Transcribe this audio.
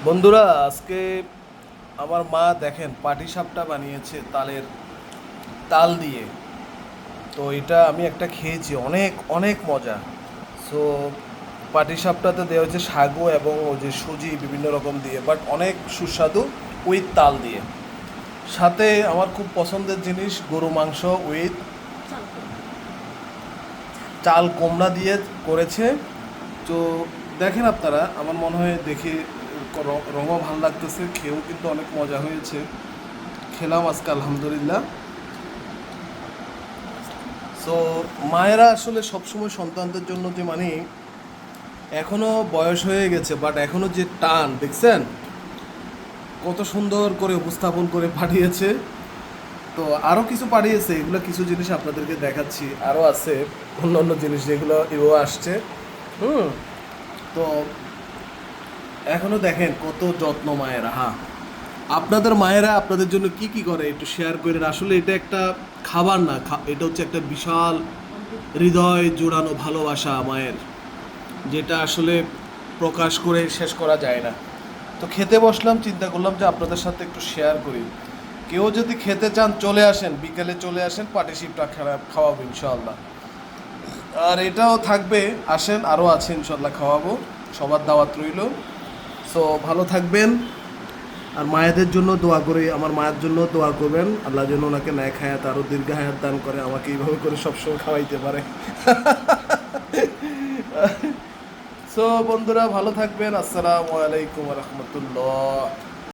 বন্ধুরা, আজকে আমার মা দেখেন পাটিসাপটা বানিয়েছে তাল দিয়ে। তো এটা আমি একটা খেয়েছি, অনেক অনেক মজা। সো পাটিসাপটাতে দেওয়া হচ্ছে সাগু এবং ওই যে সুজি বিভিন্ন রকম দিয়ে, বাট অনেক সুস্বাদু উইথ তাল দিয়ে। সাথে আমার খুব পছন্দের জিনিস গরু মাংস উইথ চাল কুমড়া দিয়ে করেছে। তো দেখেন আপনারা, আমার মনে হয় দেখে রঙও ভালো লাগতেছে, খেয়েও কিন্তু অনেক মজা হয়েছে। খেলাম আজকে আলহামদুলিল্লাহ। সো মায়েরা আসলে সবসময় সন্তানদের জন্য যে মানে এখনও বয়স হয়ে গেছে, বাট এখনও যে টান দেখছেন কত সুন্দর করে উপস্থাপন করে পাঠিয়েছে। তো আরও কিছু পাঠিয়েছে, এগুলো কিছু জিনিস আপনাদেরকে দেখাচ্ছি, আরও আছে অন্য অন্য জিনিস যেগুলো এও আসছে। হুম। তো এখনও দেখেন কত যত্ন মায়েরা। হ্যাঁ, আপনাদের মায়েরা আপনাদের জন্য কি কি করে একটু শেয়ার করেন। আসলে এটা একটা খাবার না, এটা হচ্ছে একটা বিশাল হৃদয় জোড়ানো ভালোবাসা মায়ের, যেটা আসলে প্রকাশ করে শেষ করা যায় না। তো খেতে বসলাম, চিন্তা করলাম যে আপনাদের সাথে একটু শেয়ার করি। কেউ যদি খেতে চান চলে আসেন, বিকেলে চলে আসেন, পাটিসাপটা খাওয়াবো ইনশাআল্লাহ। আর এটাও থাকবে, আসেন, আরও আছে ইনশাল্লাহ, খাওয়াবো। সবার দাওয়াত রইল। সো ভালো থাকবেন। আর মায়েদের জন্য দোয়া করি, আমার মায়ের জন্য দোয়া করবেন, আল্লাহ যেন ওনাকে ন্যাক হায়াত আরও দীর্ঘ হায়াত দান করে, আমাকে এইভাবে করে সবসময় খাওয়াইতে পারে। সো বন্ধুরা, ভালো থাকবেন। আসসালামু আলাইকুম রহমতুল্লাহ।